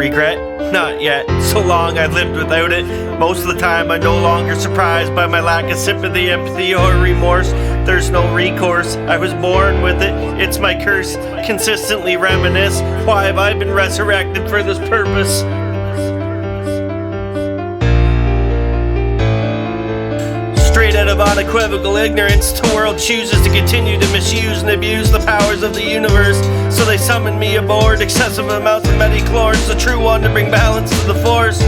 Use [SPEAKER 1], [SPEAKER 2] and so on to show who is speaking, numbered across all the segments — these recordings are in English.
[SPEAKER 1] regret? Not yet. So long I've lived without it. Most of the time I'm no longer surprised by my lack of sympathy, empathy, or remorse. There's no recourse. I was born with it. It's my curse. Consistently reminisce. Why have I been resurrected for this purpose? Straight out of unequivocal ignorance, the world chooses to continue to misuse and abuse the powers of the universe. So they summon me aboard excessive amounts of metachlorines, the true one to bring balance to the force.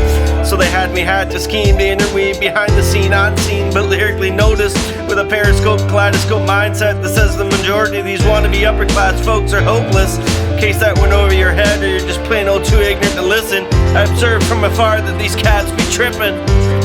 [SPEAKER 1] So they had me had to scheme to interweave behind the scene, unseen but lyrically noticed, with a periscope, kaleidoscope mindset that says the majority of these wannabe upper class folks are hopeless. In case that went over your head or you're just plain old too ignorant to listen, I observed from afar that these cats be trippin'.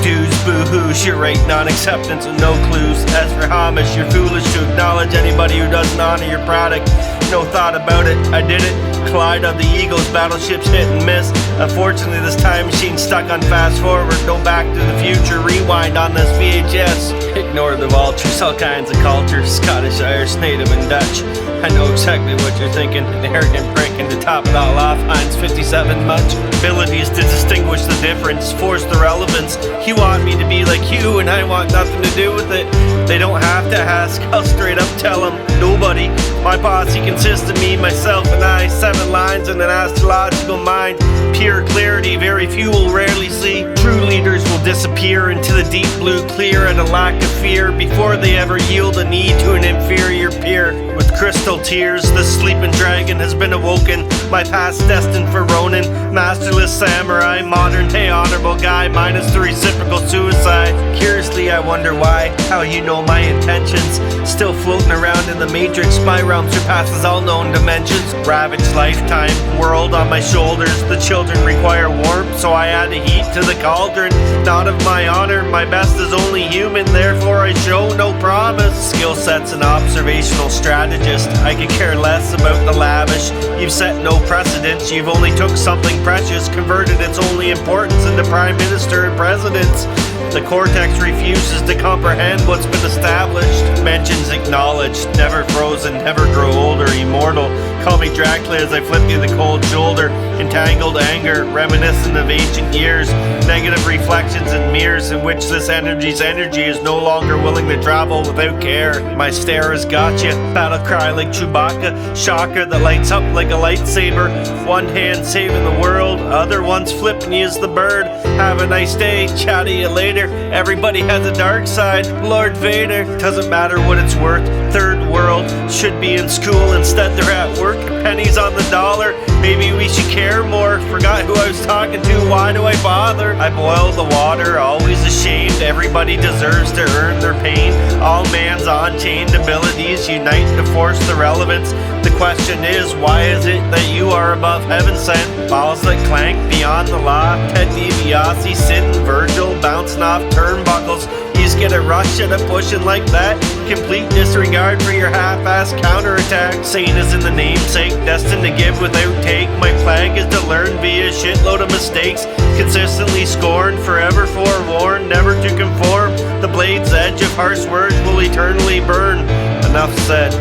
[SPEAKER 1] Dues, boo-hoos, you're right, non-acceptance and no clues. As for homage, you're foolish to acknowledge anybody who doesn't honor your product. No thought about it, I did it. Collide of the Eagles, battleships hit and miss. Unfortunately, this time machine stuck on fast forward. No back to the future, rewind on this VHS. Ignore the vultures, all kinds of cultures. Scottish, Irish, Native and Dutch. I know exactly what you're thinking. An arrogant pranking to top it all off. Heinz 57 much. Abilities to distinguish the difference. Force the relevance. You want me to be like you and I want nothing to do with it. They don't have to ask, I'll straight up tell them. Nobody. My posse consists of me, myself and I. 7 lines and an astrological mind. Pure clarity, very few will rarely see. True leaders will disappear into the deep blue clear at a lack of fear before they ever yield a need to an inferior peer. With crystal tears, the sleeping dragon has been awoken. My past destined for Ronin. Masterless samurai, modern day honorable guy, minus the reciprocal suicide. Curiously, I wonder why, how you know my intentions. Still floating around in the matrix, my realm surpasses all known dimensions. Ravaged lifetime, world on my shoulders. The children require warmth, so I add a heat to the cauldron. Not of my honor, my best is only human, therefore I show no promise. Skill sets and observational strategist, I could care less about the lavish. You've set no precedents, you've only took something precious, converted its only importance into prime minister and presidents. The cortex refuses to comprehend what's been established. Mentions acknowledged, never frozen, never grow older, immortal. Call me Dracula as I flip you the cold shoulder. Entangled anger, reminiscent of ancient years. Negative reflections and mirrors in which this energy is no longer willing to travel without care. My stare has got you. Battle cry like Chewbacca. Shocker that lights up like a lightsaber. One hand saving the world, other one's flipping you as the bird. Have a nice day, chat to you later. Everybody has a dark side, Lord Vader. Doesn't matter what it's worth. Third world should be in school, instead they're at work. Pennies on the dollar. Maybe we should care more. Forgot who I was talking to, why do I bother? I boil the water, always ashamed. Everybody deserves to earn their pain. All man's on-chained abilities unite to force the relevance. The question is, why is it that you are above heaven sent? Balls that clank beyond the law. Ted DiBiase, Sid and Virgil bouncing off turnbuckles. You just get a rush at a pushing like that. Complete disregard for your half-assed counterattack. Sane is in the namesake, destined to give without take. My plague is to learn via shitload of mistakes. Consistently scorned, forever forewarned, never to conform. The blade's edge of harsh words will eternally burn. Enough said.